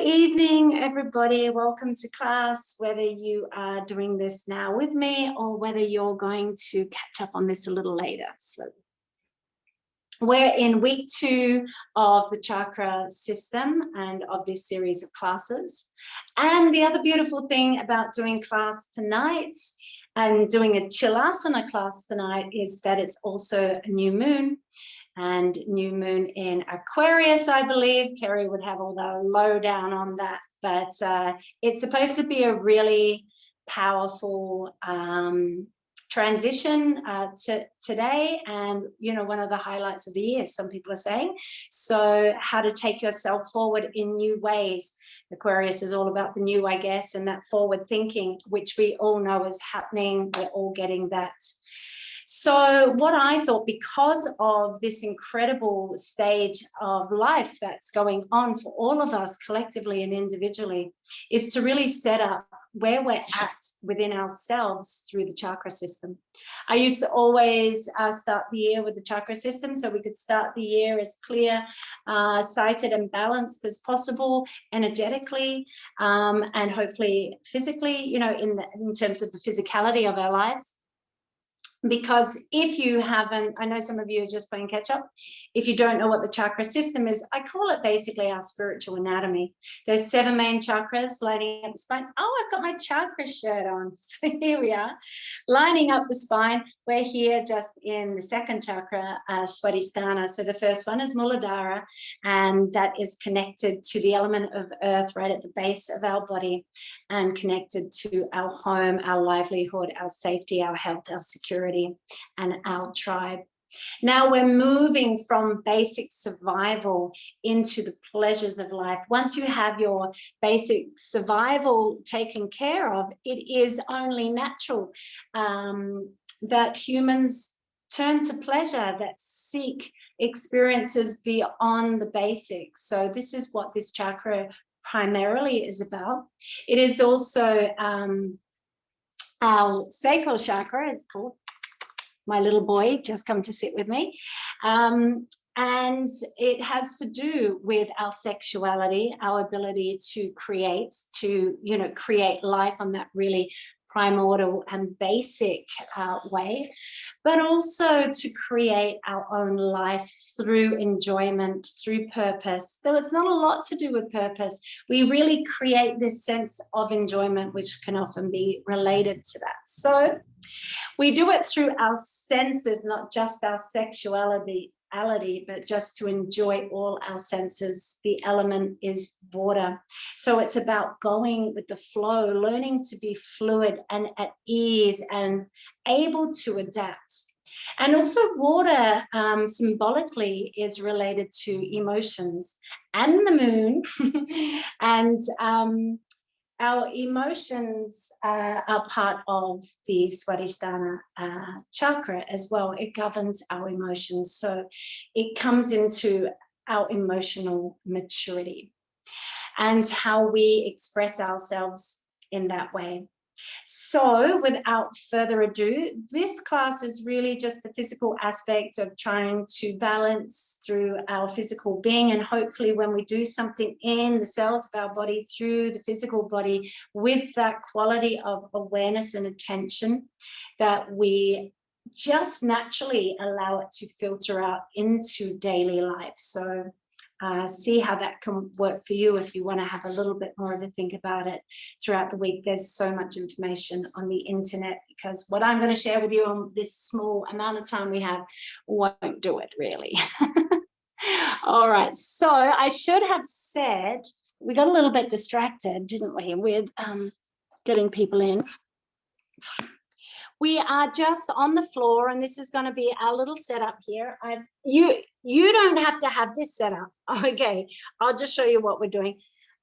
evening, everybody. Welcome to class, whether you are doing this now with me or whether you're going to catch up on this a little later. So we're in week 2 of the chakra system and of this series of classes. And the other beautiful thing about doing class tonight and doing a Chilasana class tonight is that it's also a new moon. And new moon in Aquarius, I believe. Kerry would have all the lowdown on that, but it's supposed to be a really powerful transition today, and one of the highlights of the year, some people are saying. So how to take yourself forward in new ways. Aquarius is all about the new, I guess, and that forward thinking, which we all know is happening. We're all getting that. So what I thought, because of this incredible stage of life that's going on for all of us collectively and individually, is to really set up where we're at within ourselves through the chakra system. I used to always start the year with the chakra system, so we could start the year as clear, sighted and balanced as possible, energetically, and hopefully physically, in terms of the physicality of our lives. Because if you haven't, I know some of you are just playing catch up. If you don't know what the chakra system is, I call it basically our spiritual anatomy. There's 7 main chakras lining up the spine. Oh, I've got my chakra shirt on. So here we are, lining up the spine. We're here just in the 2nd chakra, Svadhisthana. So the first one is Muladhara, and that is connected to the element of earth right at the base of our body, and connected to our home, our livelihood, our safety, our health, our security, and our tribe. Now we're moving from basic survival into the pleasures of life. Once you have your basic survival taken care of, it is only natural that humans turn to pleasure, that seek experiences beyond the basics. So this is what this chakra primarily is about. It is also our sacral chakra, is called. My little boy just come to sit with me. And it has to do with our sexuality, our ability to create life on that really primordial and basic way, but also to create our own life through enjoyment, through purpose. Though it's not a lot to do with purpose, we really create this sense of enjoyment, which can often be related to that. So we do it through our senses, not just our sexuality, but just to enjoy all our senses. The element is water. So it's about going with the flow, learning to be fluid and at ease and able to adapt. And also water symbolically is related to emotions and the moon. And our emotions are part of the Svadhisthana chakra as well. It governs our emotions. So it comes into our emotional maturity and how we express ourselves in that way. So without further ado, this class is really just the physical aspect of trying to balance through our physical being, and hopefully when we do something in the cells of our body through the physical body with that quality of awareness and attention, that we just naturally allow it to filter out into daily life. So see how that can work for you if you want to have a little bit more of a think about it throughout the week. There's so much information on the internet, because what I'm going to share with you on this small amount of time we have won't do it really. All right, so I should have said, we got a little bit distracted, didn't we, with getting people in. We are just on the floor, and this is going to be our little setup here. You don't have to have this setup. Okay, I'll just show you what we're doing.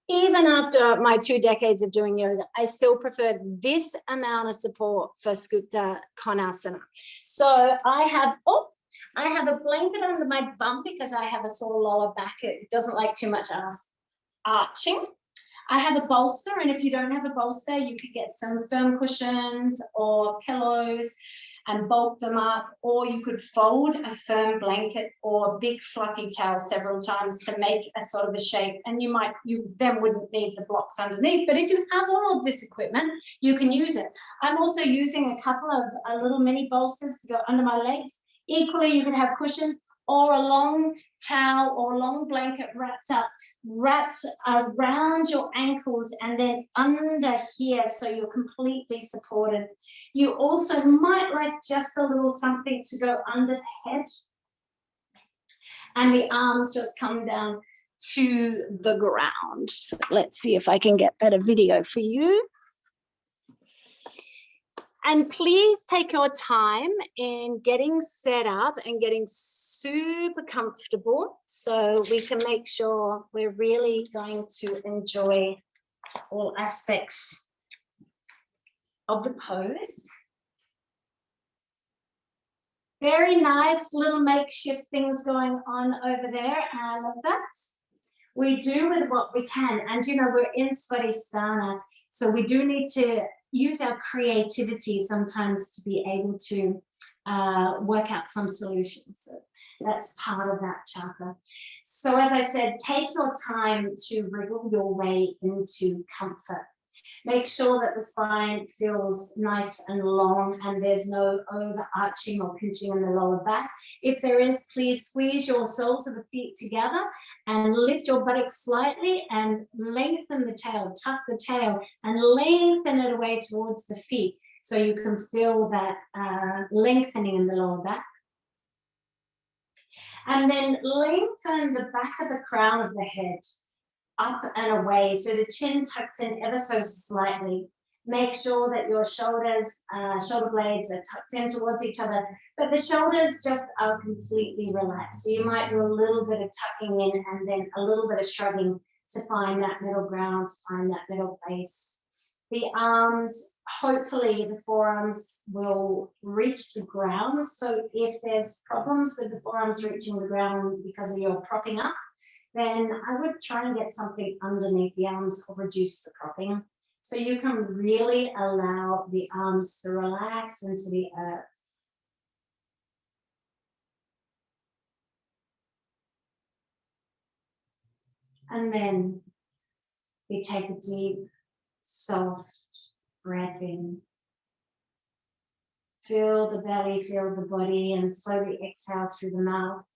Even after my 2 decades of doing yoga, I still prefer this amount of support for Supta Konasana. So I have a blanket under my bum because I have a sort of lower back. It doesn't like too much arching. I have a bolster, and if you don't have a bolster, you could get some firm cushions or pillows. and bulk them up, or you could fold a firm blanket or a big fluffy towel several times to make a sort of a shape, and you then wouldn't need the blocks underneath. But if you have all of this equipment, you can use it. I'm also using a couple of little mini bolsters to go under my legs. Equally, you could have cushions or a long towel or long blanket wrapped around your ankles and then under here, so you're completely supported. You also might like just a little something to go under the head, and the arms just come down to the ground. So let's see if I can get better video for you. And please take your time in getting set up and getting super comfortable so we can make sure we're really going to enjoy all aspects of the pose. Very nice little makeshift things going on over there. I love that. We do with what we can. And you know, we're in Svadhisthana, so we do need to use our creativity sometimes to be able to work out some solutions. So that's part of that chakra. So as I said, take your time to wriggle your way into comfort. Make sure that the spine feels nice and long and there's no overarching or pinching in the lower back. If there is, please squeeze your soles of the feet together and lift your buttocks slightly and lengthen the tail, tuck the tail and lengthen it away towards the feet so you can feel that lengthening in the lower back. And then lengthen the back of the crown of the head up and away, so the chin tucks in ever so slightly. Make sure that your shoulders, shoulder blades are tucked in towards each other, but the shoulders just are completely relaxed. So you might do a little bit of tucking in and then a little bit of shrugging to find that middle ground, to find that middle place. The arms, hopefully the forearms will reach the ground. So if there's problems with the forearms reaching the ground because of your propping up, then I would try and get something underneath the arms or reduce the propping. So you can really allow the arms to relax into the earth. And then we take a deep, soft breath in. Feel the belly, feel the body, and slowly exhale through the mouth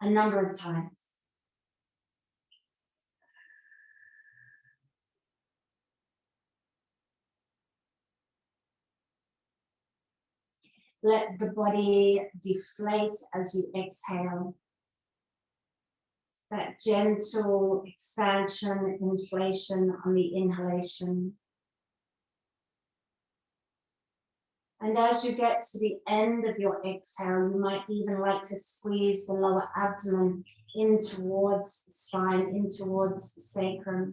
a number of times. Let the body deflate as you exhale. That gentle expansion, inflation on the inhalation. And as you get to the end of your exhale, you might even like to squeeze the lower abdomen in towards the spine, in towards the sacrum,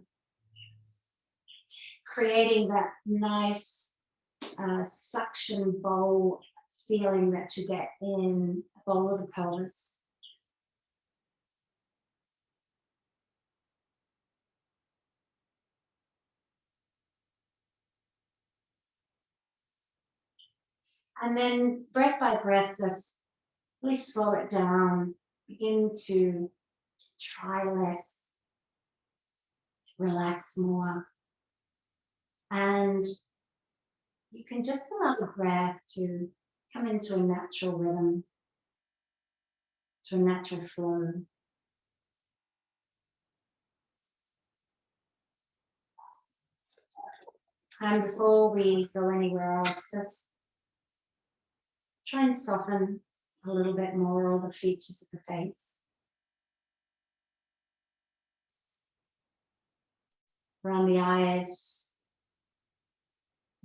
creating that nice suction bowl feeling that you get in the bowl of the pelvis. And then breath by breath, just really slow it down. Begin to try less, relax more. And you can just allow the breath to come into a natural rhythm, to a natural flow. And before we go anywhere else, just try and soften a little bit more all the features of the face. Around the eyes,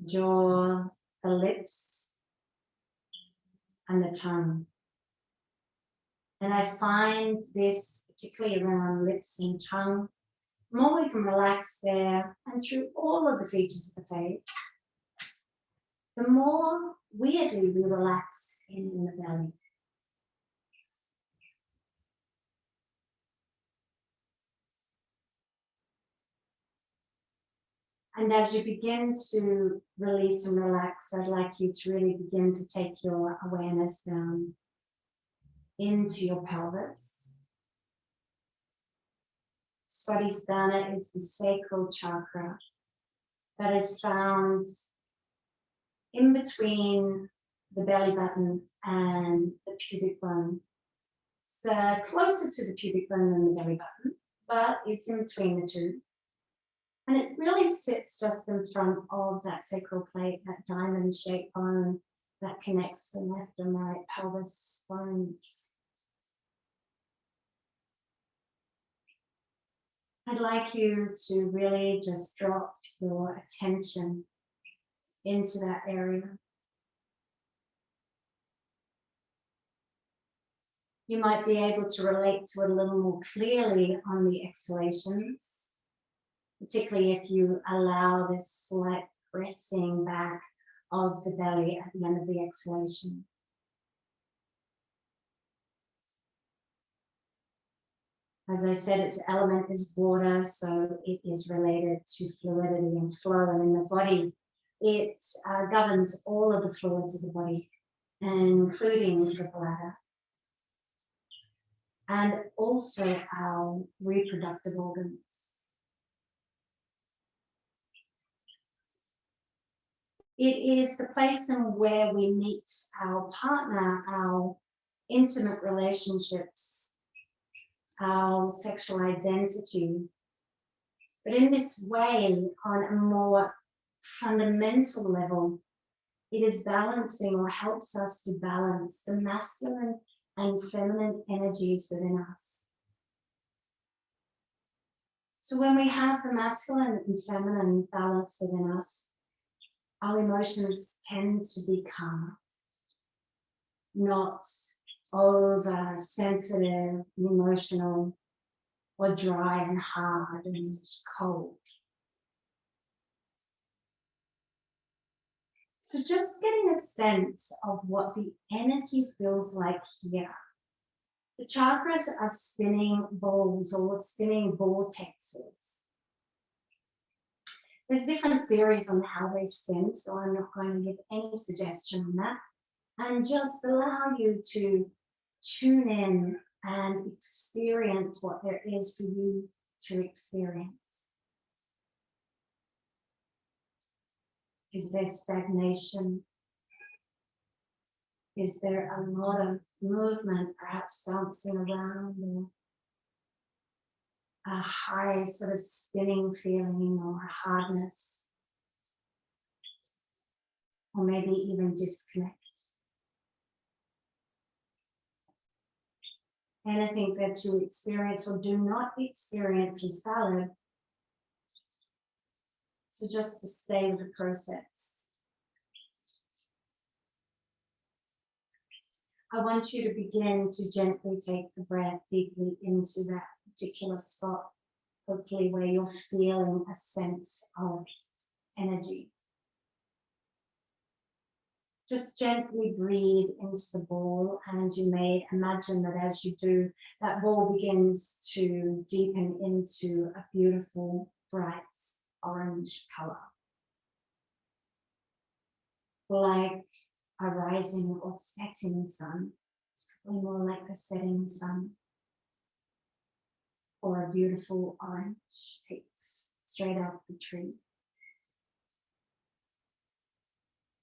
jaw, the lips, and the tongue. And I find this, particularly around lips and tongue, the more we can relax there and through all of the features of the face, the more weirdly we relax in the belly. And as you begin to release and relax, I'd like you to really begin to take your awareness down into your pelvis. Svadhisthana is the sacral chakra that is found in between the belly button and the pubic bone. It's closer to the pubic bone than the belly button, but it's in between the two. And it really sits just in front of that sacral plate, that diamond-shaped bone that connects the left and right pelvis bones. I'd like you to really just drop your attention into that area. You might be able to relate to it a little more clearly on the exhalations, particularly if you allow this slight pressing back of the belly at the end of the exhalation. As I said, its element is water, so it is related to fluidity and flow. And in the body, it governs all of the fluids of the body, including the bladder, and also our reproductive organs. It is the place in where we meet our partner, our intimate relationships, our sexual identity. But in this way, on a more fundamental level, it is balancing or helps us to balance the masculine and feminine energies within us. So when we have the masculine and feminine balance within us, our emotions tend to be calm, not over sensitive, emotional, or dry and hard and cold. So just getting a sense of what the energy feels like here. The chakras are spinning balls or spinning vortexes. There's different theories on how they spin, so I'm not going to give any suggestion on that. And just allow you to tune in and experience what there is for you to experience. Is there stagnation? Is there a lot of movement, perhaps dancing around, or a high sort of spinning feeling, or a hardness, or maybe even disconnect? Anything that you experience or do not experience is valid. So just to stay with the process. I want you to begin to gently take the breath deeply into that particular spot, hopefully where you're feeling a sense of energy. Just gently breathe into the ball, and you may imagine that as you do, that ball begins to deepen into a beautiful, bright orange color. Like a rising or setting sun. It's probably more like a setting sun, or a beautiful orange takes straight out the tree.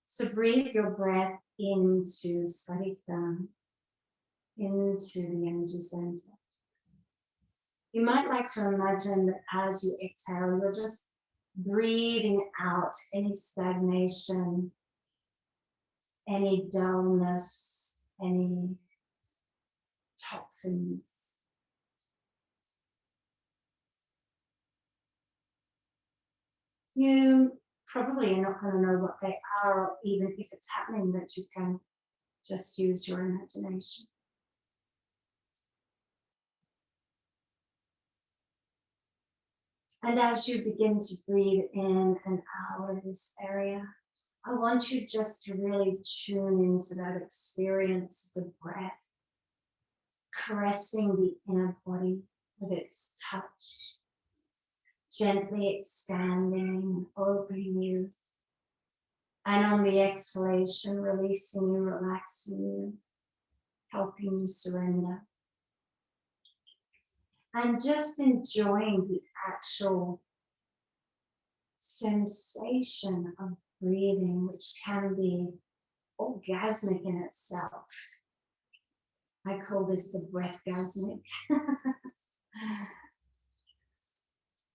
So breathe your breath into Svadhisthana, into the energy center. You might like to imagine that as you exhale, you're just breathing out any stagnation, any dullness, any toxins. You probably are not going to know what they are, or even if it's happening, that you can just use your imagination. And as you begin to breathe in and out of this area, I want you just to really tune into that experience of the breath, caressing the inner body with its touch, gently expanding, opening you. And on the exhalation, releasing you, relaxing you, helping you surrender. And just enjoying the actual sensation of breathing, which can be orgasmic in itself. I call this the breathgasmic.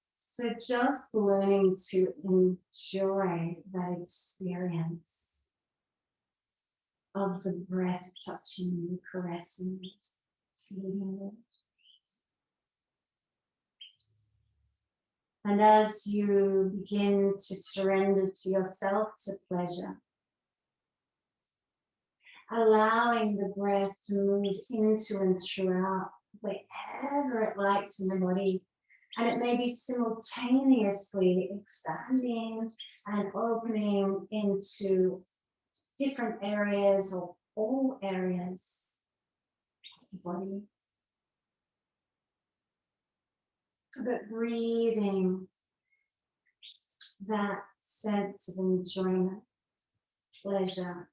So just learning to enjoy that experience of the breath touching you, caressing you, feeling you. And as you begin to surrender to yourself to pleasure, allowing the breath to move into and throughout wherever it likes in the body. And it may be simultaneously expanding and opening into different areas or all areas of the body. But breathing that sense of enjoyment, pleasure,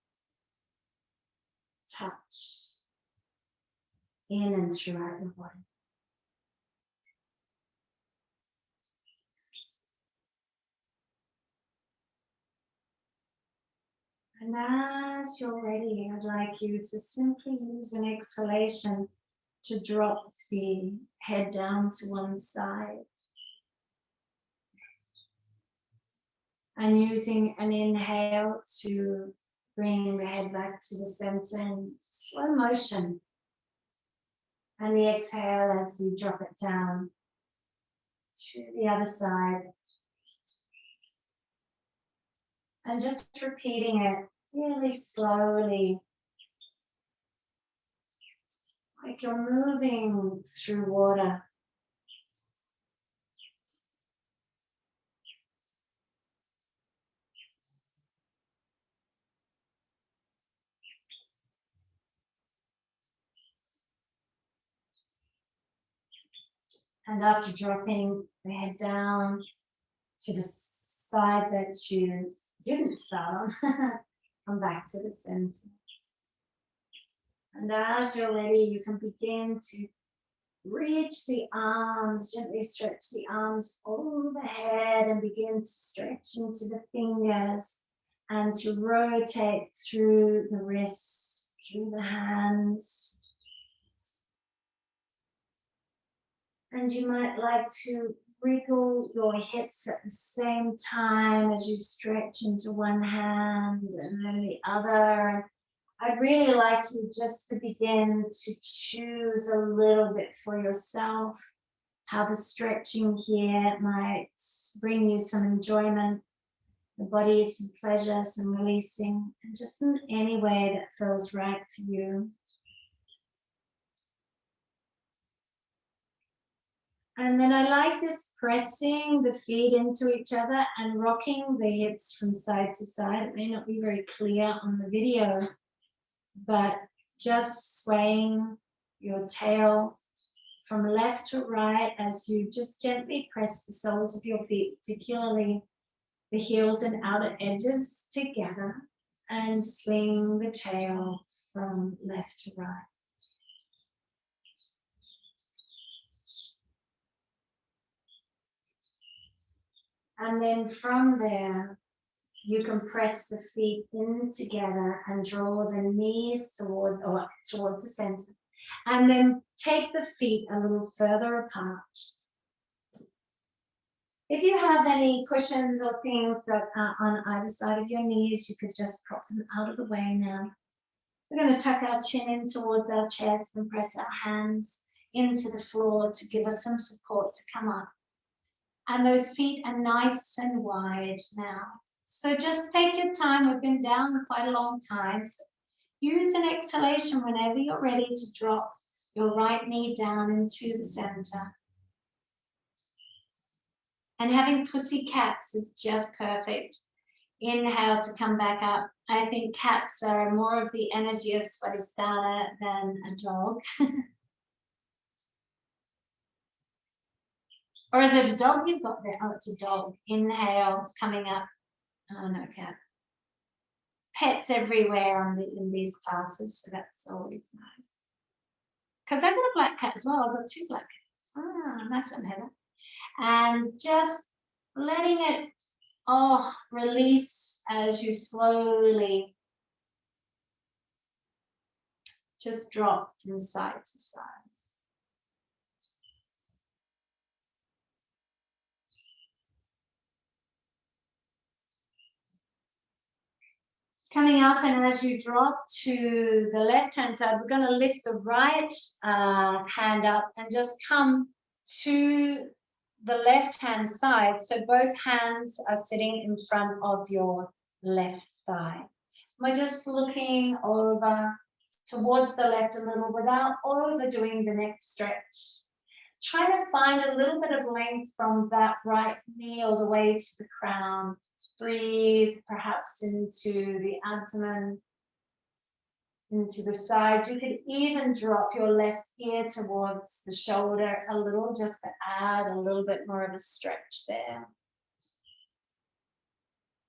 touch in and throughout your body. And as you're ready, I'd like you to simply use an exhalation to drop the head down to one side. And using an inhale to bring the head back to the center in slow motion. And the exhale as you drop it down to the other side. And just repeating it really slowly, like you're moving through water. And after dropping the head down to the side that you didn't start on, come back to the center. And as you're ready, you can begin to reach the arms, gently stretch the arms overhead and begin to stretch into the fingers and to rotate through the wrists, through the hands. And you might like to wriggle your hips at the same time as you stretch into one hand and then the other. I'd really like you just to begin to choose a little bit for yourself how the stretching here might bring you some enjoyment, the body some pleasure, some releasing, and just in any way that feels right for you. And then I like this pressing the feet into each other and rocking the hips from side to side. It may not be very clear on the video, but just swaying your tail from left to right as you just gently press the soles of your feet, particularly the heels and outer edges together, and swing the tail from left to right. And then from there, you can press the feet in together and draw the knees towards the center. And then take the feet a little further apart. If you have any cushions or things that are on either side of your knees, you could just prop them out of the way now. We're going to tuck our chin in towards our chest and press our hands into the floor to give us some support to come up. And those feet are nice and wide now. So just take your time. We've been down quite a long time. So use an exhalation whenever you're ready to drop your right knee down into the center. And having pussy cats is just perfect. Inhale to come back up. I think cats are more of the energy of Svadhisthana than a dog. Or is it a dog you've got there? Oh, it's a dog. Inhale, coming up. Oh, no, cat. Pets everywhere in these classes, so that's always nice. Because I've got a black cat as well. I've got 2 black cats. Ah, nice one, Heather. And just letting it, release as you slowly just drop from side to side. Coming up, and as you drop to the left-hand side, we're going to lift the right hand up and just come to the left-hand side. So both hands are sitting in front of your left thigh. We're just looking over towards the left a little without overdoing the neck stretch. Try to find a little bit of length from that right knee all the way to the crown. Breathe perhaps into the abdomen, into the side. You could even drop your left ear towards the shoulder a little, just to add a little bit more of a stretch there.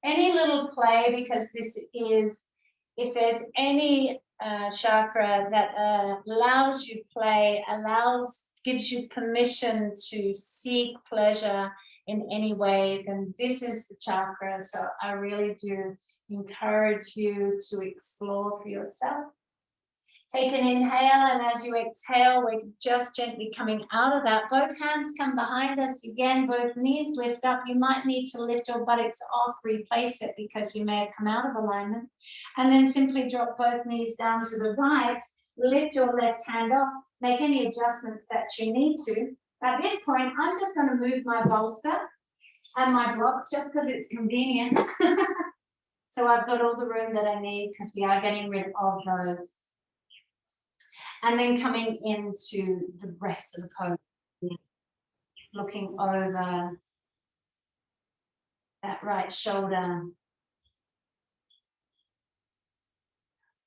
Any little play, because this is, if there's any chakra that allows you play, gives you permission to seek pleasure in any way, then this is the chakra. So I really do encourage you to explore for yourself. Take an inhale, and as you exhale, we're just gently coming out of that. Both hands come behind us again, both knees lift up. You might need to lift your buttocks off, replace it because you may have come out of alignment. And then simply drop both knees down to the right, lift your left hand off, make any adjustments that you need to. At this point, I'm just going to move my bolster and my blocks just because it's convenient. So I've got all the room that I need because we are getting rid of those. And then coming into the rest of the pose, looking over that right shoulder.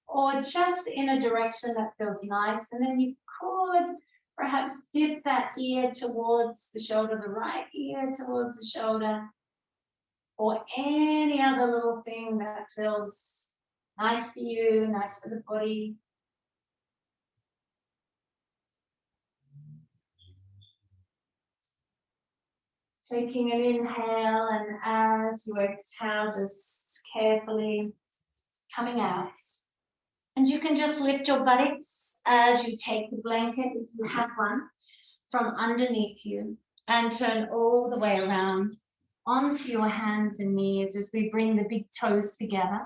Or just in a direction that feels nice. And then you could perhaps dip that ear towards the shoulder, the right ear towards the shoulder, or any other little thing that feels nice for you, nice for the body. Taking an inhale, and as you exhale, just carefully coming out. And you can just lift your buttocks as you take the blanket, if you have one, from underneath you and turn all the way around onto your hands and knees as we bring the big toes together.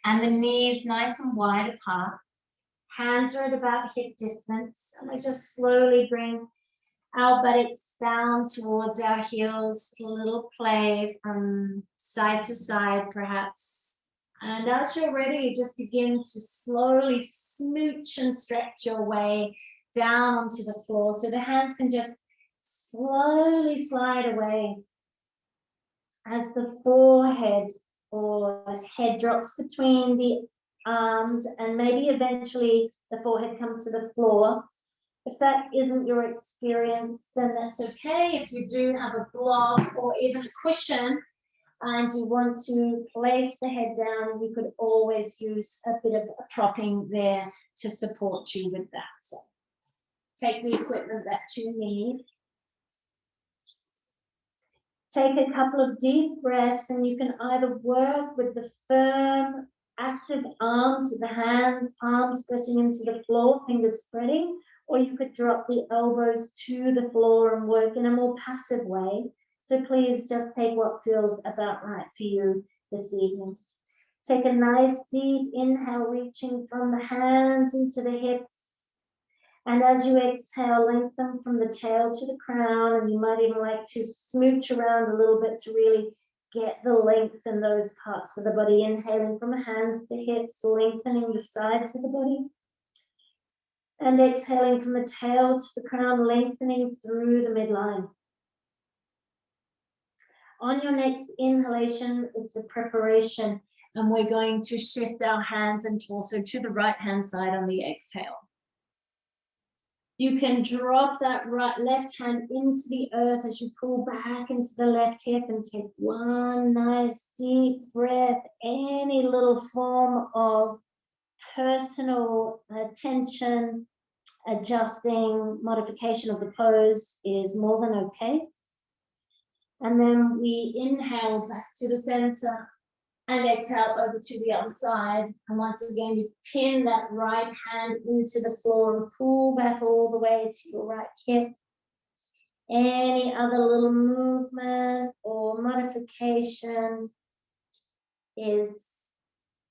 And the knees nice and wide apart. Hands are at about hip distance. And we just slowly bring our buttocks down towards our heels, a little play from side to side perhaps. And as you're ready, just begin to slowly smooch and stretch your way down onto the floor. So the hands can just slowly slide away as the forehead or head drops between the arms, and maybe eventually the forehead comes to the floor. If that isn't your experience, then that's okay. If you do have a block or even a cushion and you want to place the head down, you could always use a bit of a propping there to support you with that. So take the equipment that you need. Take a couple of deep breaths, and you can either work with the firm, active arms with the hands, palms pressing into the floor, fingers spreading, or you could drop the elbows to the floor and work in a more passive way. So please just take what feels about right for you this evening. Take a nice deep inhale, reaching from the hands into the hips. And as you exhale, lengthen from the tail to the crown, and you might even like to smooch around a little bit to really get the length in those parts of the body. Inhaling from the hands to hips, lengthening the sides of the body. And exhaling from the tail to the crown, lengthening through the midline. On your next inhalation, it's a preparation, and we're going to shift our hands and torso to the right-hand side on the exhale. You can drop that left hand into the earth as you pull back into the left hip and take one nice deep breath. Any little form of personal tension, adjusting, modification of the pose is more than okay. And then we inhale back to the center and exhale over to the other side. And once again, you pin that right hand into the floor and pull back all the way to your right hip. Any other little movement or modification is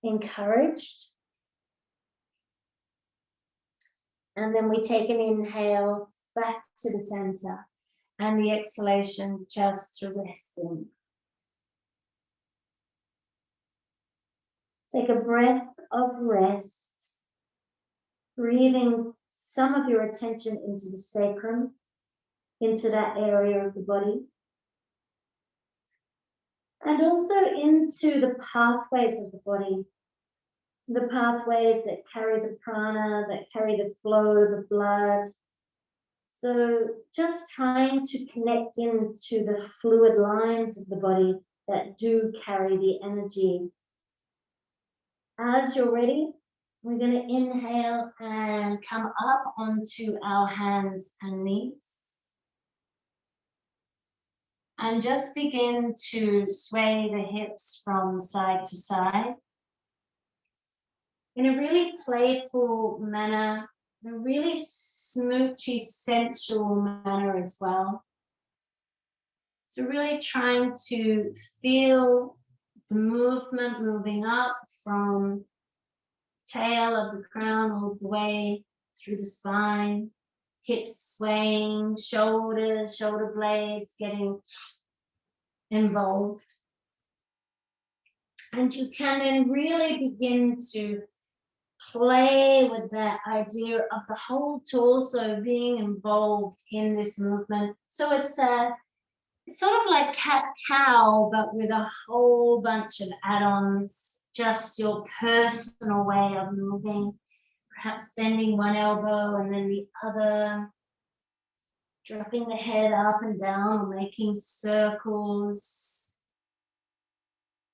encouraged. And then we take an inhale back to the center and the exhalation just to rest in. Take a breath of rest, breathing some of your attention into the sacrum, into that area of the body, and also into the pathways of the body, the pathways that carry the prana, that carry the flow, the blood. So just trying to connect into the fluid lines of the body that do carry the energy. As you're ready, we're going to inhale and come up onto our hands and knees. And just begin to sway the hips from side to side in a really playful manner, a really smoochy, sensual manner as well. So really trying to feel the movement moving up from tail of the crown all the way through the spine, hips swaying, shoulders, shoulder blades getting involved. And you can then really begin to play with that idea of the whole torso being involved in this movement. So it's sort of like cat-cow, but with a whole bunch of add-ons, just your personal way of moving, perhaps bending one elbow and then the other, dropping the head up and down or making circles.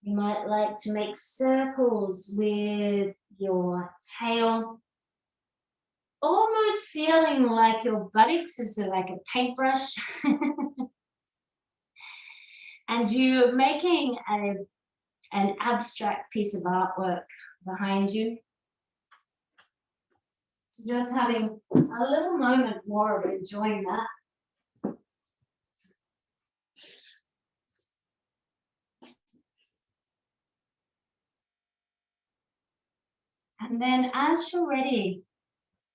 You might like to make circles with your tail, almost feeling like your buttocks is like a paintbrush. And you're making an abstract piece of artwork behind you. So just having a little moment more of enjoying that. And then as you're ready,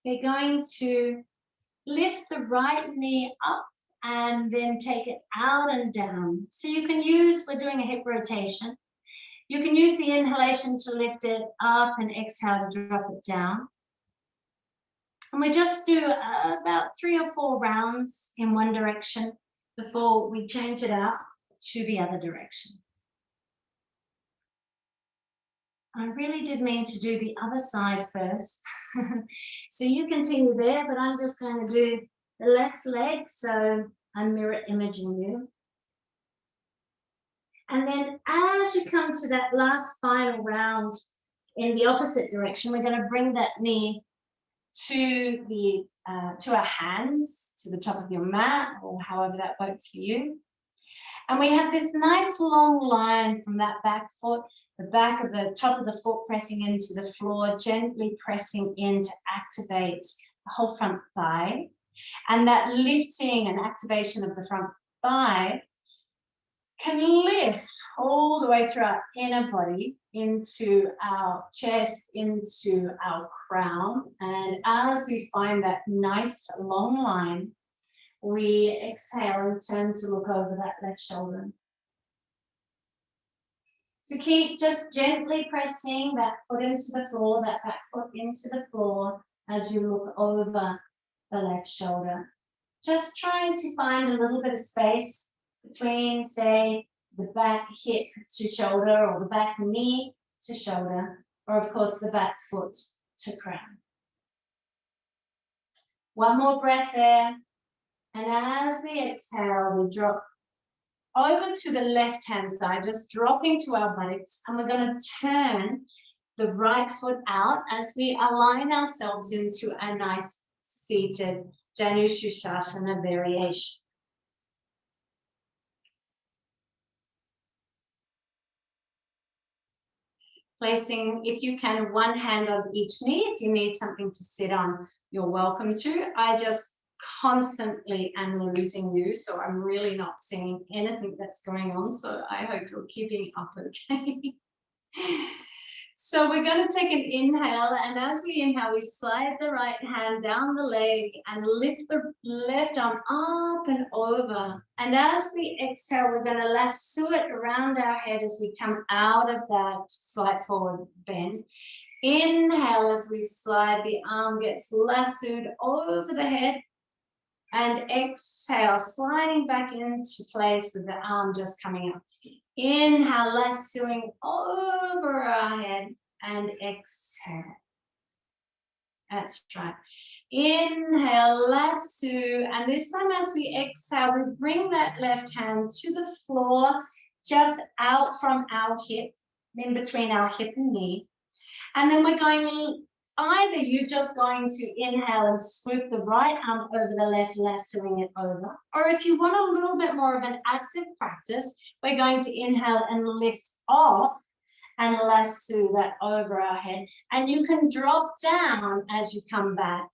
we're going to lift the right knee up and then take it out and down. So you can use, we're doing a hip rotation. You can use the inhalation to lift it up and exhale to drop it down. And we just do about 3 or 4 rounds in one direction before we change it out to the other direction. I really did mean to do the other side first. So you continue there, but I'm just going to do the left leg, so I'm mirror imaging you. And then as you come to that last final round in the opposite direction, we're going to bring that knee to our hands, to the top of your mat, or however that works for you. And we have this nice long line from that back foot, the back of the top of the foot pressing into the floor, gently pressing in to activate the whole front thigh. And that lifting and activation of the front thigh can lift all the way through our inner body into our chest, into our crown. And as we find that nice long line, we exhale and turn to look over that left shoulder. So keep just gently pressing that foot into the floor, that back foot into the floor as you look over the left shoulder. Just trying to find a little bit of space between, say, the back hip to shoulder or the back knee to shoulder, or of course the back foot to crown. One more breath there. And as we exhale, we drop over to the left-hand side, just dropping to our buttocks. And we're going to turn the right foot out as we align ourselves into a nice seated Janushusasana variation. Placing, if you can, one hand on each knee. If you need something to sit on, you're welcome to. I just constantly am losing you, so I'm really not seeing anything that's going on. So I hope you're keeping up okay. So we're going to take an inhale, and as we inhale, we slide the right hand down the leg and lift the left arm up and over. And as we exhale, we're going to lasso it around our head as we come out of that slight forward bend. Inhale as we slide, the arm gets lassoed over the head. And exhale, sliding back into place with the arm just coming up. Inhale, lassoing over our head, and exhale. That's right. Inhale, lasso, and this time as we exhale, we bring that left hand to the floor, just out from our hip, in between our hip and knee. And then we're going, either you're just going to inhale and swoop the right arm over the left, lassoing it over. Or if you want a little bit more of an active practice, we're going to inhale and lift off and lasso that over our head. And you can drop down as you come back.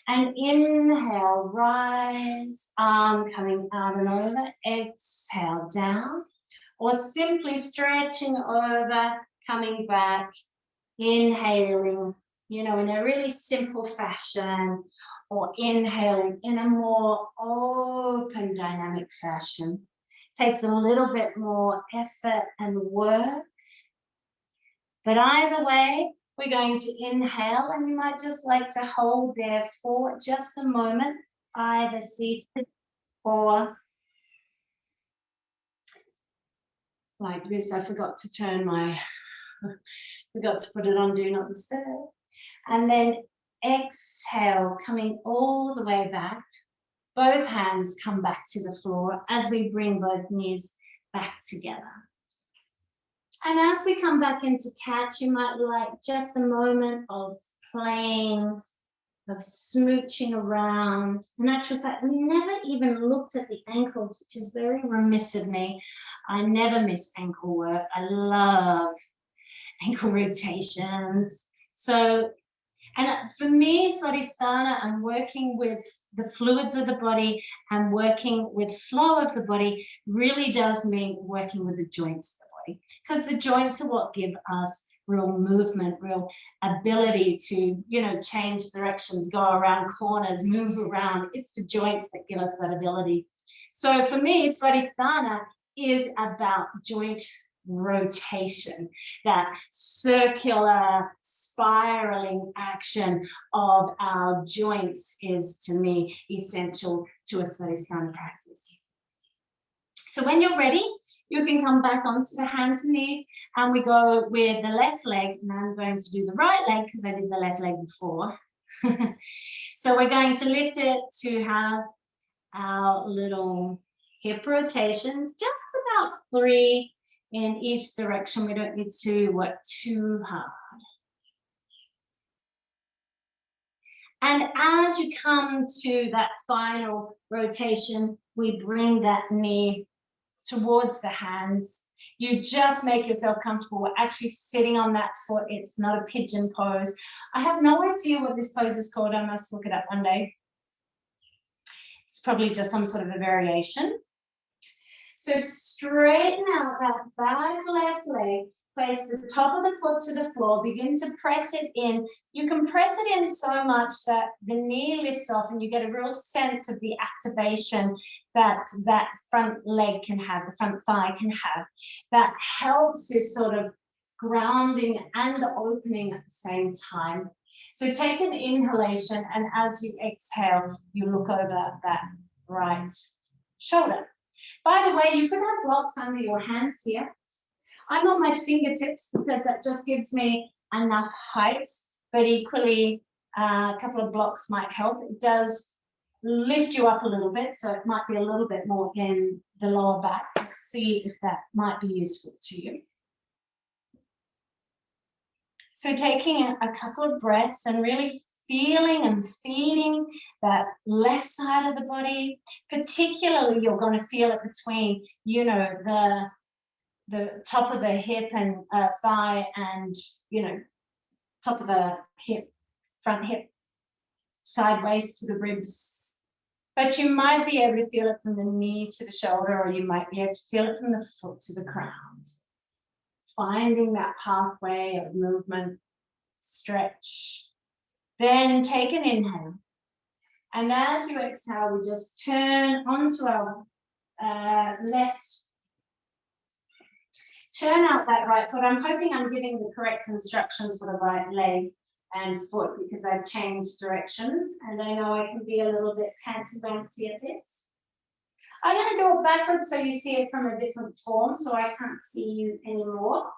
And inhale, rise, arm coming out and over. Exhale, down. Or simply stretching over, coming back, inhaling, you know, in a really simple fashion, or inhaling in a more open dynamic fashion. Takes a little bit more effort and work. But either way, we're going to inhale, and you might just like to hold there for just a moment, either seated or like this. I forgot to turn my, forgot to put it on Do Not Disturb. And then exhale, coming all the way back. Both hands come back to the floor as we bring both knees back together. And as we come back into catch, you might like just a moment of playing, of smooching around. In actual fact, we never even looked at the ankles, which is very remiss of me. I never miss ankle work. I love ankle rotations. So, and for me, Svadhisthana, I'm working with the fluids of the body and working with flow of the body really does mean working with the joints of the body, because the joints are what give us real movement, real ability to, you know, change directions, go around corners, move around. It's the joints that give us that ability. So for me, Svadhisthana is about joint rotation, that circular spiraling action of our joints is, to me, essential to a Svadhisthana practice. So when you're ready, you can come back onto the hands and knees, and we go with the left leg. And I'm going to do the right leg because I did the left leg before. So we're going to lift it to have our little hip rotations, just about 3 in each direction. We don't need to work too hard. And as you come to that final rotation, we bring that knee towards the hands. You just make yourself comfortable. We're actually sitting on that foot. It's not a pigeon pose. I have no idea what this pose is called. I must look it up one day. It's probably just some sort of a variation. So straighten out that back left leg, place the top of the foot to the floor, begin to press it in. You can press it in so much that the knee lifts off and you get a real sense of the activation that that front leg can have, the front thigh can have. That helps this sort of grounding and opening at the same time. So take an inhalation, and as you exhale, you look over that right shoulder. By the way, you can have blocks under your hands here. I'm on my fingertips because that just gives me enough height, but equally A couple of blocks might help. It does lift you up a little bit, so it might be a little bit more in the lower back. Let's see if that might be useful to you. So taking a couple of breaths and really feeling and feeding that left side of the body. Particularly, you're going to feel it between, you know, the top of the hip and thigh, and, you know, top of the hip, front hip, sideways to the ribs. But you might be able to feel it from the knee to the shoulder, or you might be able to feel it from the foot to the crown. Finding that pathway of movement, stretch. Then take an inhale. And as you exhale, we just turn onto our left. Turn out that right foot. I'm hoping I'm giving the correct instructions for the right leg and foot, because I've changed directions and I know I can be a little bit fancy-fancy at this. I'm going to do it backwards so you see it from a different form, so I can't see you anymore.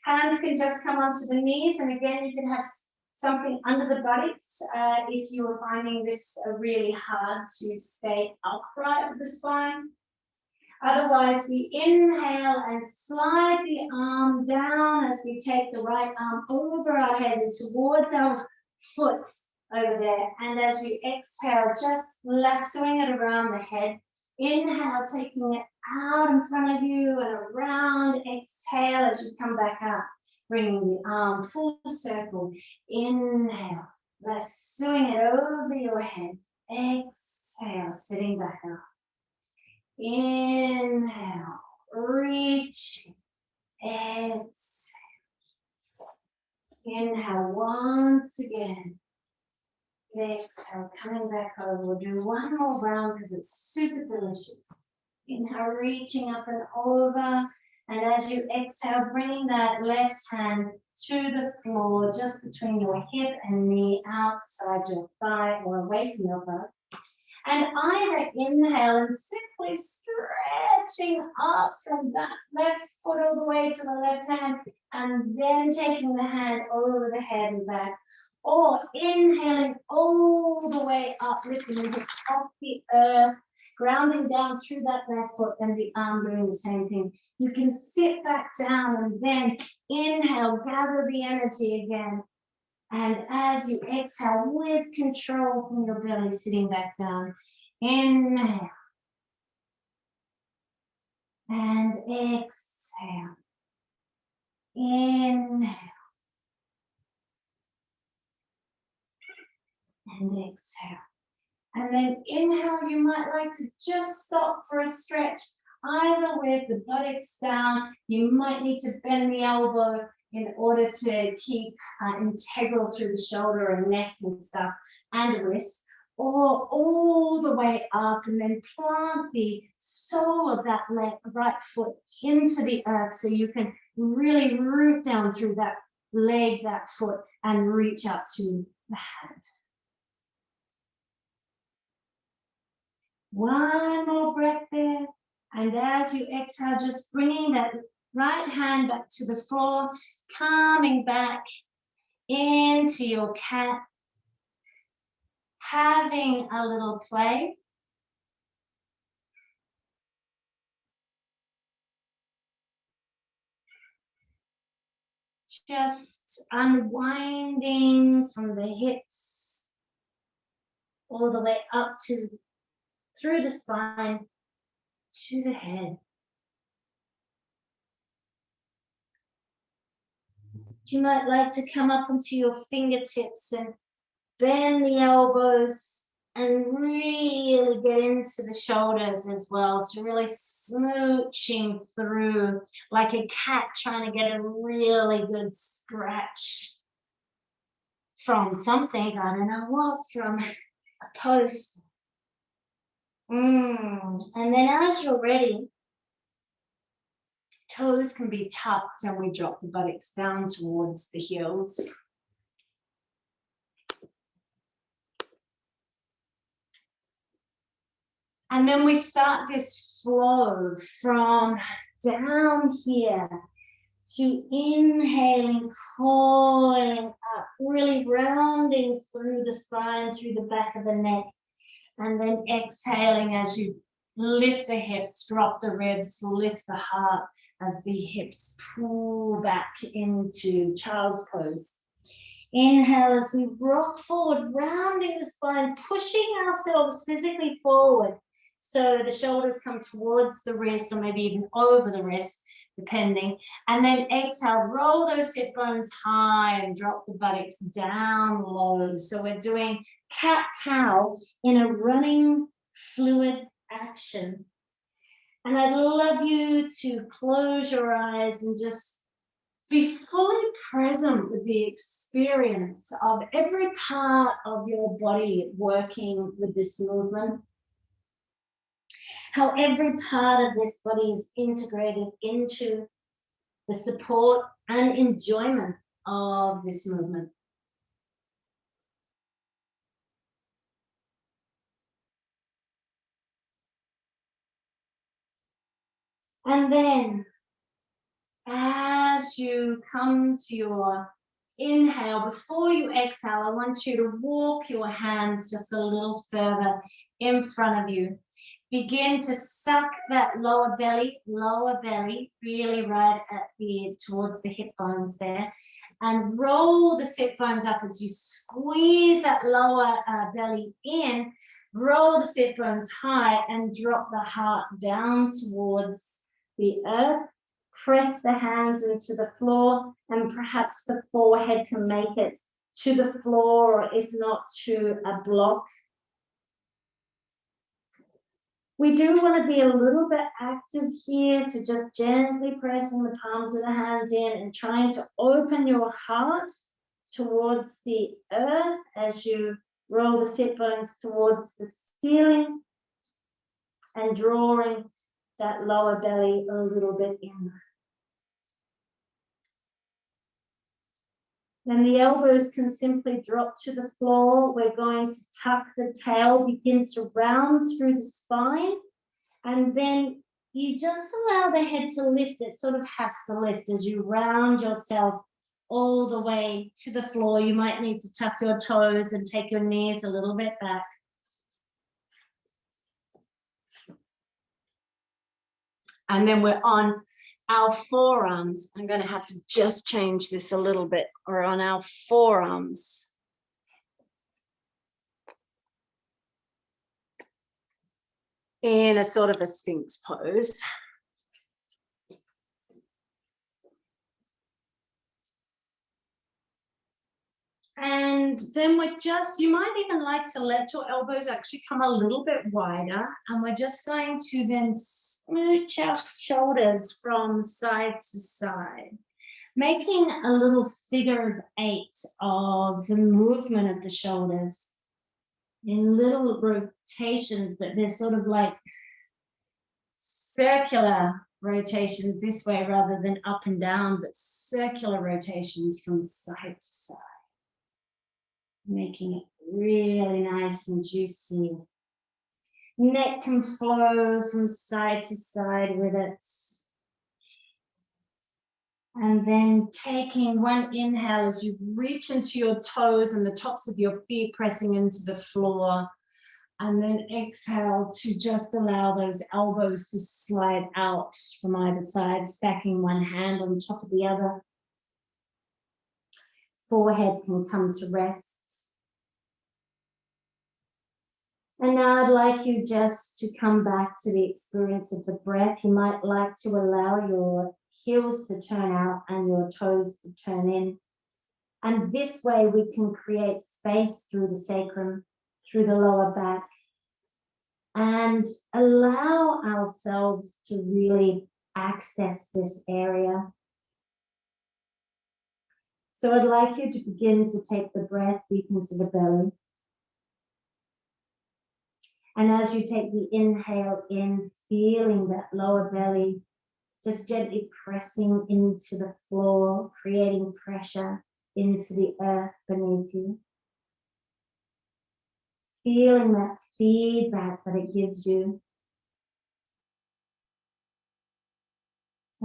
Hands can just come onto the knees, and again, you can have something under the buttocks if you are finding this really hard to stay upright with the spine. Otherwise, we inhale and slide the arm down as we take the right arm over our head and towards our foot over there. And as you exhale, just lassoing it around the head. Inhale, taking it out in front of you and around. Exhale as you come back up, bringing the arm full circle. Inhale, lassoing it over your head. Exhale, sitting back up. Inhale, reach, exhale. Inhale once again. Exhale, coming back over. We'll do one more round because it's super delicious. Inhale, reaching up and over. And as you exhale, bringing that left hand to the floor, just between your hip and knee, outside your thigh or away from your butt. And either inhale and simply stretching up from that left foot all the way to the left hand, and then taking the hand over the head and back. Or inhaling all the way up, lifting the hips off the earth, grounding down through that left foot, and the arm doing the same thing. You can sit back down and then inhale, gather the energy again. And as you exhale, with control from your belly, sitting back down, inhale and exhale, inhale and exhale. And then inhale, you might like to just stop for a stretch, either with the buttocks down. You might need to bend the elbow in order to keep integral through the shoulder and neck and stuff, and wrist, or all the way up, and then plant the sole of that right foot into the earth so you can really root down through that leg, that foot, and reach up to the hand. One more breath there. And as you exhale, just bringing that right hand back to the floor, coming back into your cat, having a little play. Just unwinding from the hips all the way up to through the spine to the head. You might like to come up onto your fingertips and bend the elbows and really get into the shoulders as well. So really smooching through like a cat trying to get a really good scratch from something, I don't know what, from a post. And then as you're ready, toes can be tucked and we drop the buttocks down towards the heels. And then we start this flow from down here to inhaling, coiling up, really rounding through the spine, through the back of the neck, and then exhaling as you lift the hips, drop the ribs, lift the heart as the hips pull back into child's pose. Inhale as we rock forward, rounding the spine, pushing ourselves physically forward. So the shoulders come towards the wrist or maybe even over the wrist, depending. And then exhale, roll those hip bones high and drop the buttocks down low. So we're doing cat-cow in a running fluid action. And I'd love you to close your eyes and just be fully present with the experience of every part of your body working with this movement. How every part of this body is integrated into the support and enjoyment of this movement. And then, as you come to your inhale, before you exhale, I want you to walk your hands just a little further in front of you. Begin to suck that lower belly, really right at towards the hip bones there. And roll the sit bones up as you squeeze that lower belly in. Roll the sit bones high and drop the heart down towards the earth. Press the hands into the floor, and perhaps the forehead can make it to the floor, or if not, to a block. We do want to be a little bit active here, so just gently pressing the palms of the hands in and trying to open your heart towards the earth as you roll the sit bones towards the ceiling and drawing that lower belly a little bit in. Then the elbows can simply drop to the floor. We're going to tuck the tail, begin to round through the spine, and then you just allow the head to lift. It sort of has to lift as you round yourself all the way to the floor. You might need to tuck your toes and take your knees a little bit back. And then we're on our forearms. I'm going to have to just change this a little bit. We're on our forearms. In a sort of a Sphinx pose. And then you might even like to let your elbows actually come a little bit wider. And we're just going to then smooch our shoulders from side to side, making a little figure of 8 of the movement of the shoulders in little rotations, but they're sort of like circular rotations this way rather than up and down, but circular rotations from side to side, making it really nice and juicy. Neck can flow from side to side with it. And then taking one inhale as you reach into your toes and the tops of your feet pressing into the floor. And then exhale to just allow those elbows to slide out from either side, stacking one hand on top of the other. Forehead can come to rest. And now I'd like you just to come back to the experience of the breath. You might like to allow your heels to turn out and your toes to turn in. And this way we can create space through the sacrum, through the lower back, and allow ourselves to really access this area. So I'd like you to begin to take the breath deep into the belly. And as you take the inhale in, feeling that lower belly, just gently pressing into the floor, creating pressure into the earth beneath you. Feeling that feedback that it gives you.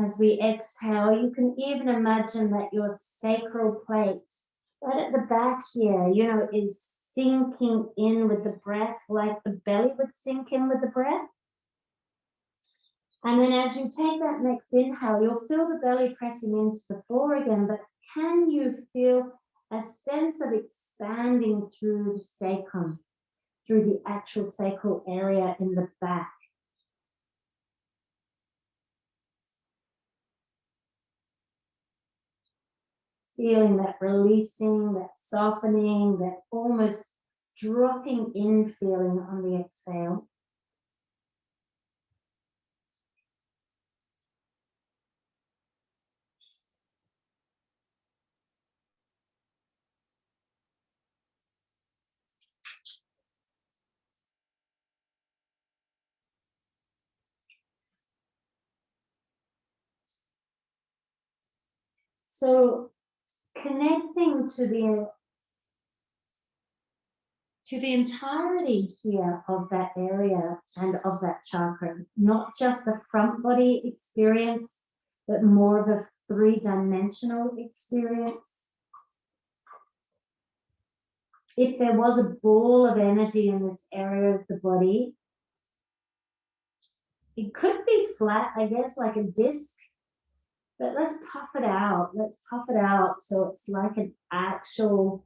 As we exhale, you can even imagine that your sacral plate right at the back here, you know, is sinking in with the breath, like the belly would sink in with the breath. And then as you take that next inhale, you'll feel the belly pressing into the floor again, but can you feel a sense of expanding through the sacrum, through the actual sacral area in the back? Feeling that releasing, that softening, that almost dropping in feeling on the exhale. So connecting to the entirety here of that area and of that chakra, not just the front body experience, but more of a three-dimensional experience. If there was a ball of energy in this area of the body, it could be flat, I guess, like a disc, but let's puff it out. Let's puff it out so it's like an actual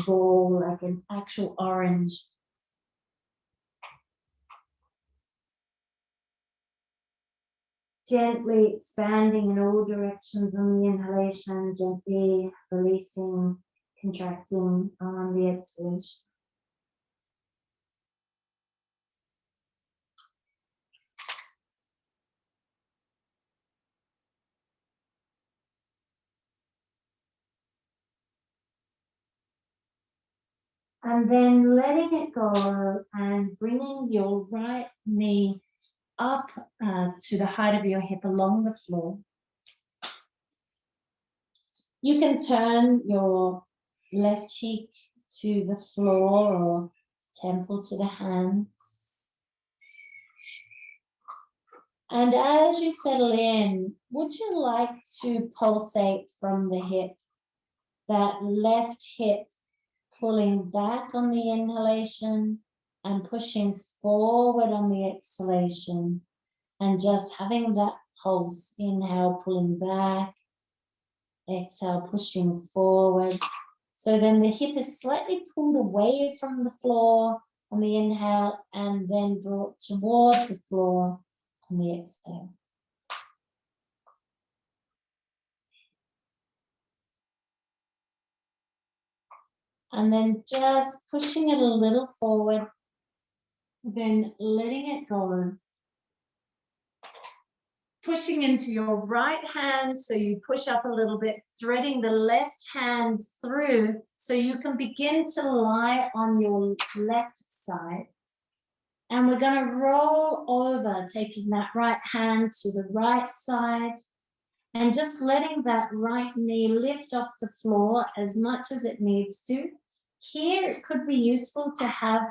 ball, like an actual orange. Gently expanding in all directions on the inhalation, gently releasing, contracting on the exhalation. And then letting it go and bringing your right knee up to the height of your hip along the floor. You can turn your left cheek to the floor or temple to the hands. And as you settle in, would you like to pulsate from the hip, that left hip pulling back on the inhalation and pushing forward on the exhalation, and just having that pulse, inhale, pulling back, exhale, pushing forward. So then the hip is slightly pulled away from the floor on the inhale and then brought towards the floor on the exhale. And then just pushing it a little forward, then letting it go. Pushing into your right hand, so you push up a little bit, threading the left hand through so you can begin to lie on your left side. And we're going to roll over, taking that right hand to the right side and just letting that right knee lift off the floor as much as it needs to. Here, it could be useful to have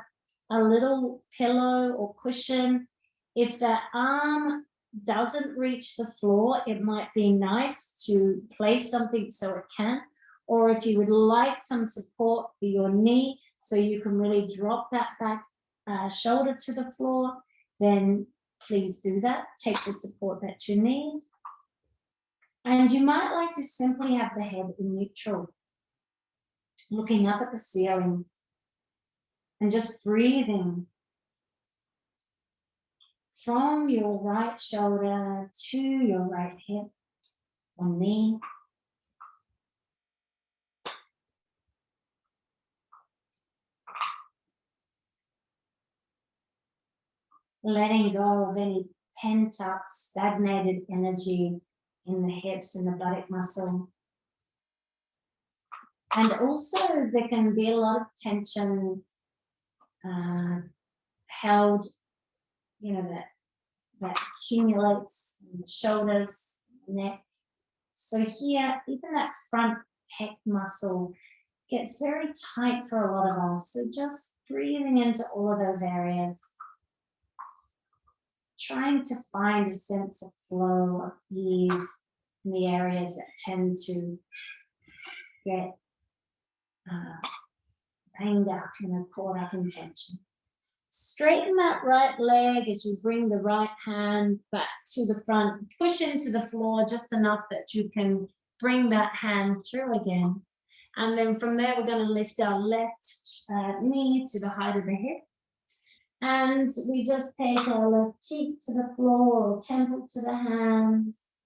a little pillow or cushion. If that arm doesn't reach the floor, it might be nice to place something so it can. Or if you would like some support for your knee so you can really drop that back shoulder to the floor, then please do that. Take the support that you need. And you might like to simply have the head in neutral, looking up at the ceiling and just breathing from your right shoulder to your right hip or knee. Letting go of any pent up, stagnated energy in the hips and the buttock muscle. And also there can be a lot of tension held, you know, that accumulates in the shoulders, neck. So here, even that front pec muscle gets very tight for a lot of us. So just breathing into all of those areas. trying to find a sense of flow, of ease in the areas that tend to get banged up, caught up in tension. Straighten that right leg as you bring the right hand back to the front. Push into the floor just enough that you can bring that hand through again. And then from there, we're going to lift our left knee to the height of the hip. And we just take our left cheek to the floor or temple to the hands.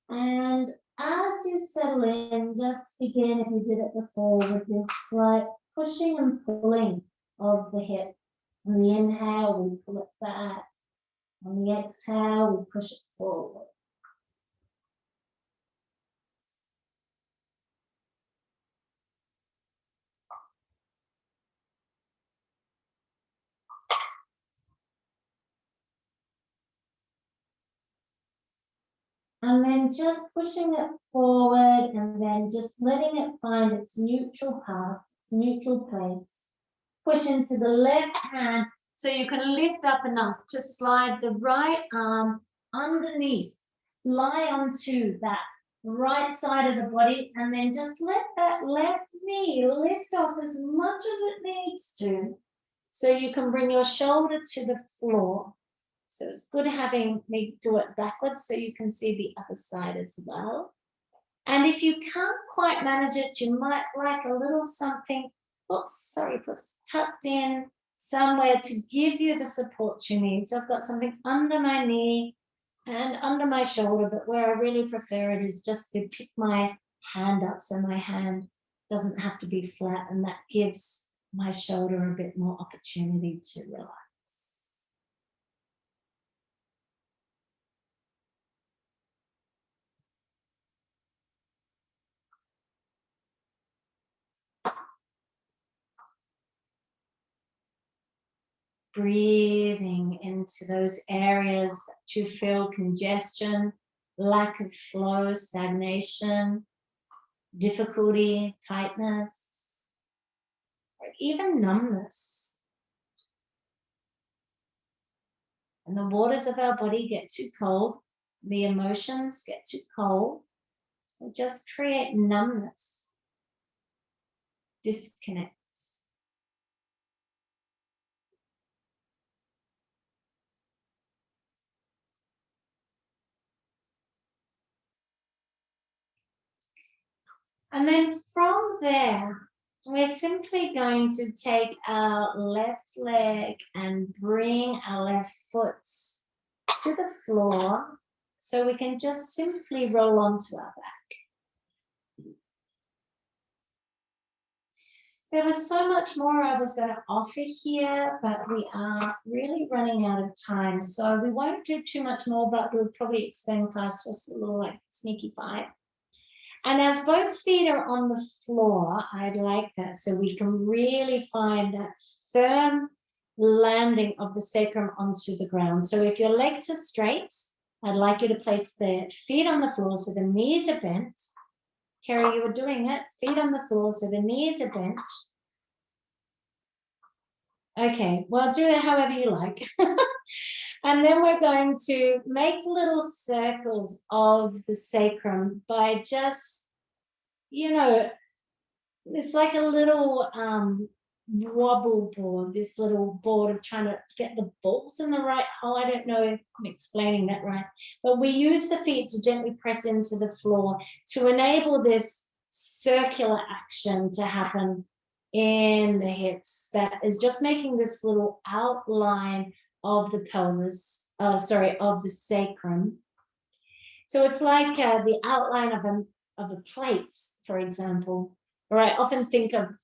And as you settle in, just begin, if you did it before, with this slight pushing and pulling of the hip. On the inhale, we pull it back. On the exhale, we push it forward. And then just pushing it forward and then just letting it find its neutral path, its neutral place. Push into the left hand so you can lift up enough to slide the right arm underneath, lie onto that right side of the body, and then just let that left knee lift off as much as it needs to so you can bring your shoulder to the floor. So it's good having me do it backwards so you can see the other side as well. And if you can't quite manage it, you might like a little something, tucked in somewhere to give you the support you need. So I've got something under my knee and under my shoulder, but where I really prefer it is just to pick my hand up so my hand doesn't have to be flat, and that gives my shoulder a bit more opportunity to relax. Breathing into those areas that you feel congestion, lack of flow, stagnation, difficulty, tightness, or even numbness. And the waters of our body get too cold, the emotions get too cold, we just create numbness, disconnect. And then from there, we're simply going to take our left leg and bring our left foot to the floor so we can just simply roll onto our back. There was so much more I was going to offer here, but we are really running out of time. So we won't do too much more, but we'll probably extend class just a little like sneaky pie. And as both feet are on the floor, I'd like that so we can really find that firm landing of the sacrum onto the ground. So if your legs are straight, I'd like you to place the feet on the floor so the knees are bent. Kerry, you were doing it. Feet on the floor so the knees are bent. Okay, well, do it however you like. And then we're going to make little circles of the sacrum by just, it's like a little wobble board, this little board of trying to get the balls in the right hole. I don't know if I'm explaining that right, but we use the feet to gently press into the floor to enable this circular action to happen in the hips. That is just making this little outline of the pelvis, of the sacrum. So it's like the outline of a plate, for example. Or I often think of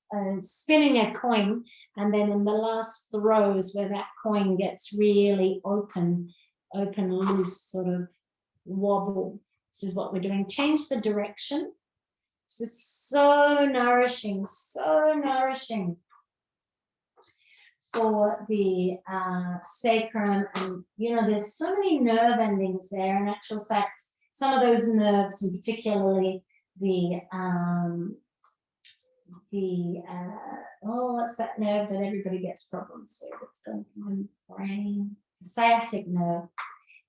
spinning a coin, and then in the last throws where that coin gets really open, loose, sort of wobble. This is what we're doing. Change the direction. This is so nourishing for the sacrum. And, there's so many nerve endings there. In actual fact, some of those nerves, and particularly what's that nerve that everybody gets problems with? It's going from my brain, the sciatic nerve.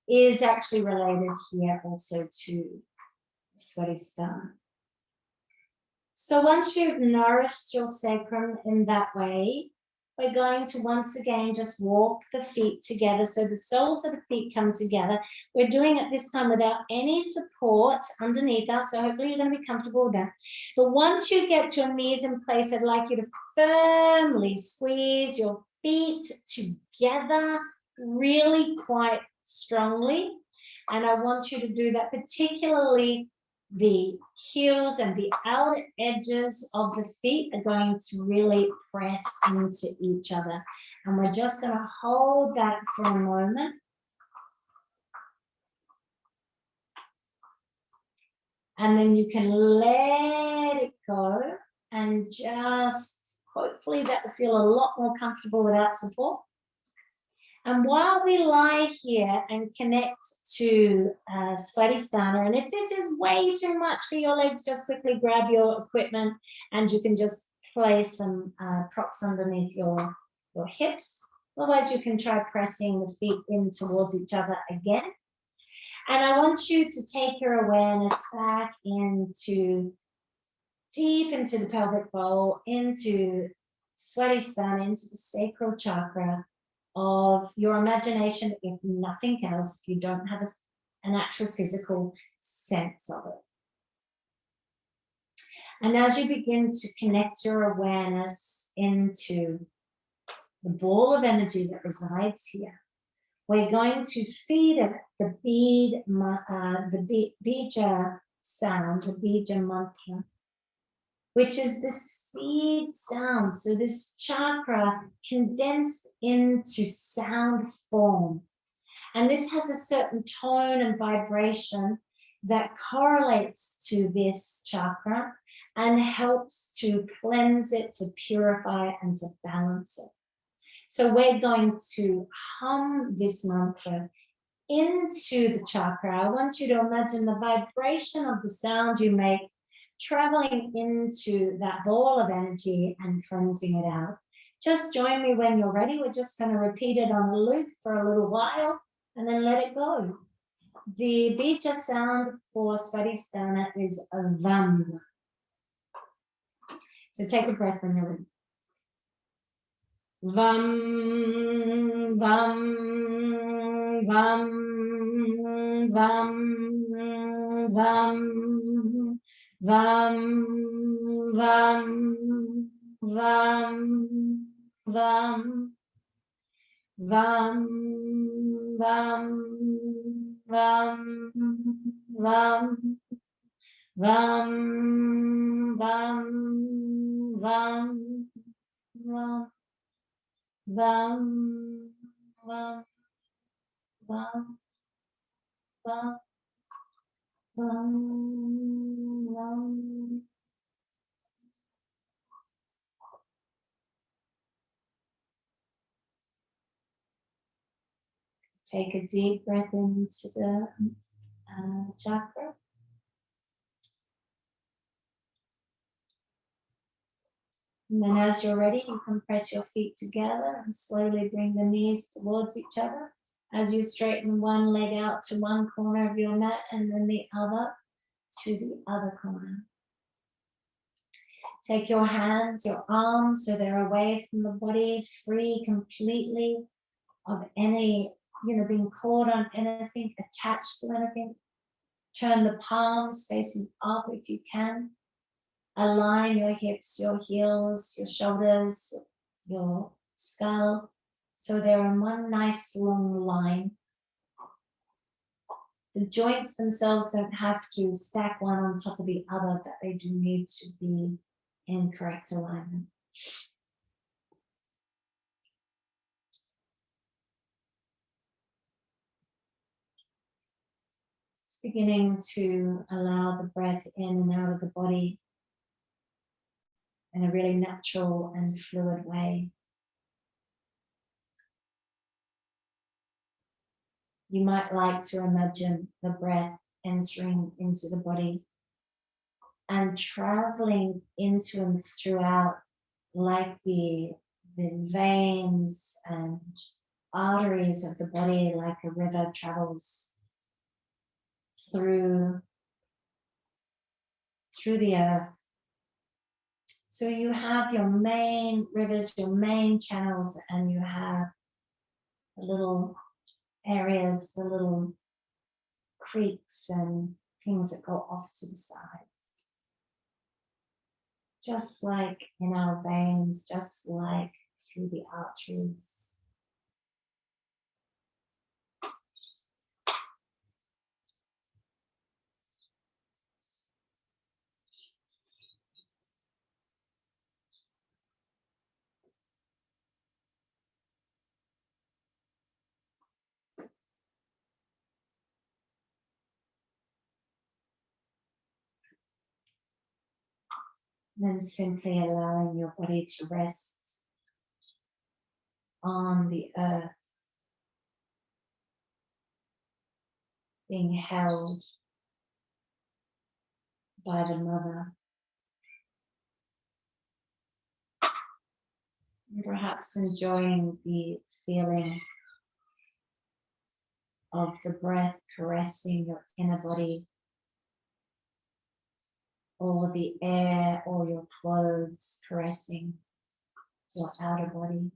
is actually related here also to Svadhisthana. So once you've nourished your sacrum in that way, we're going to once again just walk the feet together. So the soles of the feet come together. We're doing it this time without any support underneath us. So hopefully you're going to be comfortable with that. But once you get your knees in place, I'd like you to firmly squeeze your feet together really quite strongly. And I want you to do that particularly the heels and the outer edges of the feet are going to really press into each other. And we're just going to hold that for a moment. And then you can let it go and just hopefully that will feel a lot more comfortable without support. And while we lie here and connect to Svadhisthana, and if this is way too much for your legs, just quickly grab your equipment and you can just place some props underneath your hips. Otherwise, you can try pressing the feet in towards each other again. And I want you to take your awareness back into, deep into the pelvic bowl, into Svadhisthana, into the sacral chakra of your imagination, if nothing else, if you don't have an actual physical sense of it. And as you begin to connect your awareness into the ball of energy that resides here, we're going to feed it the bija sound, the bija mantra, which is the seed sound. So this chakra condensed into sound form. And this has a certain tone and vibration that correlates to this chakra and helps to cleanse it, to purify it, and to balance it. So we're going to hum this mantra into the chakra. I want you to imagine the vibration of the sound you make traveling into that ball of energy and cleansing it out. Just join me when you're ready. We're just going to repeat it on a loop for a little while and then let it go. The bija sound for Svadhisthana is a vam. So take a breath when you're ready. Vam, vam, vam, vam, vam, vam, vam, vam, vam, vam, vam, vam, vam, vam, vam, vam, vam. Vam, vam, vam, vam, vam, vam. Take a deep breath into the chakra. And then as you're ready, you can press your feet together and slowly bring the knees towards each other as you straighten one leg out to one corner of your mat and then the other to the other corner. Take your hands, your arms, so they're away from the body, free completely of any, being caught on anything, attached to anything. Turn the palms facing up if you can. Align your hips, your heels, your shoulders, your skull, so they're in one nice long line. The joints themselves don't have to stack one on top of the other, but they do need to be in correct alignment. It's beginning to allow the breath in and out of the body in a really natural and fluid way. You might like to imagine the breath entering into the body and traveling into and throughout like the veins and arteries of the body, like a river travels through the earth. So you have your main rivers, your main channels, and you have the little areas, the little creeks and things that go off to the sides. Just like in our veins, just like through the arteries. Then simply allowing your body to rest on the earth, being held by the mother. And perhaps enjoying the feeling of the breath caressing your inner body, or the air or your clothes caressing your outer body.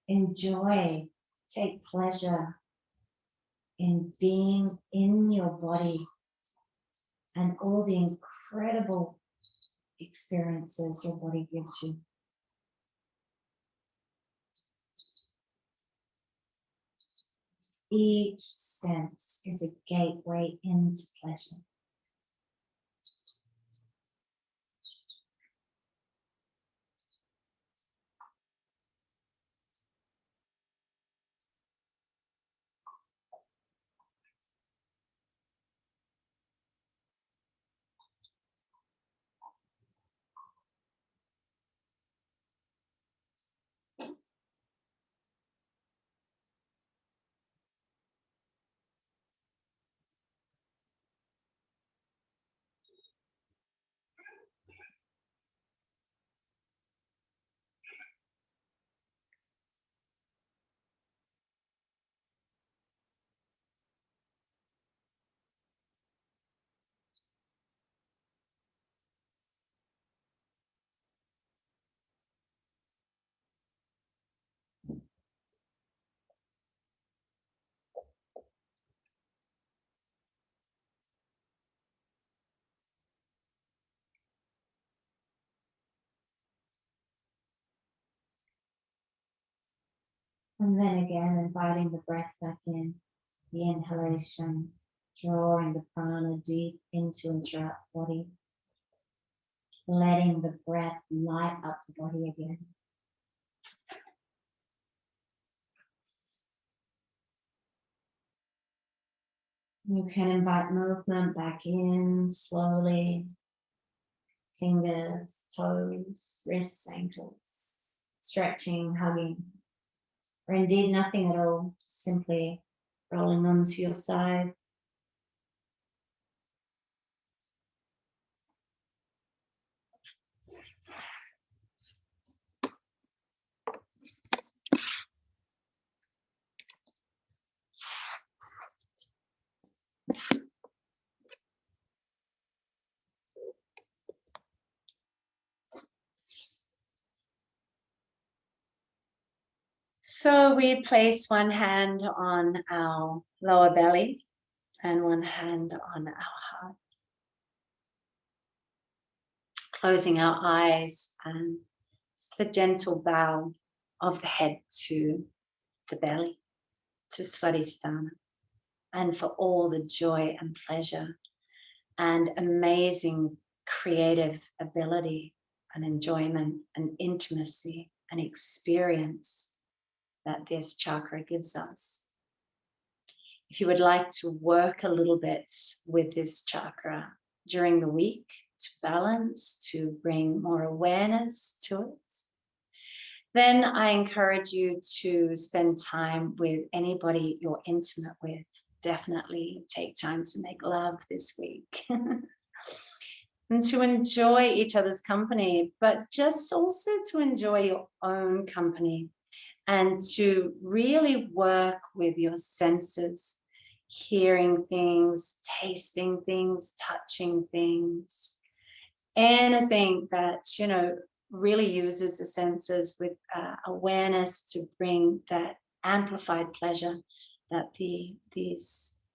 Enjoy, take pleasure in being in your body and all the incredible experiences your body gives you. Each sense is a gateway into pleasure. And then again, inviting the breath back in, the inhalation, drawing the prana deep into and throughout the body, letting the breath light up the body again. You can invite movement back in slowly, fingers, toes, wrists, ankles, stretching, hugging, or indeed nothing at all, just simply rolling onto your side. So we place one hand on our lower belly and one hand on our heart. Closing our eyes, and it's the gentle bow of the head to the belly, to Svadhisthana, and for all the joy and pleasure and amazing creative ability and enjoyment and intimacy and experience that this chakra gives us. If you would like to work a little bit with this chakra during the week to balance, to bring more awareness to it, then I encourage you to spend time with anybody you're intimate with. Definitely take time to make love this week. and to enjoy each other's company, but just also to enjoy your own company and to really work with your senses, hearing things, tasting things, touching things, anything that, you know, really uses the senses with awareness to bring that amplified pleasure that these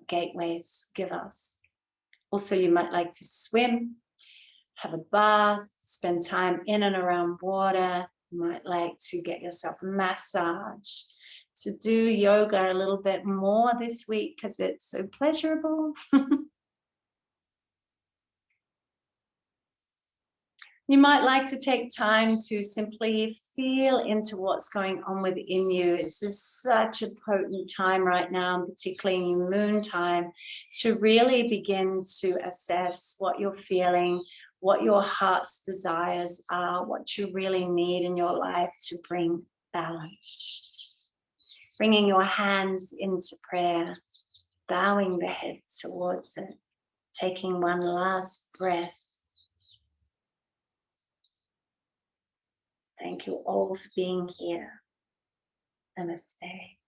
gateways give us. Also, you might like to swim, have a bath, spend time in and around water. You might like to get yourself a massage, to do yoga a little bit more this week because it's so pleasurable. You might like to take time to simply feel into what's going on within you. It's just such a potent time right now, particularly new moon time, to really begin to assess what you're feeling, what your heart's desires are, what you really need in your life to bring balance. Bringing your hands into prayer, bowing the head towards it, taking one last breath. Thank you all for being here. Namaste.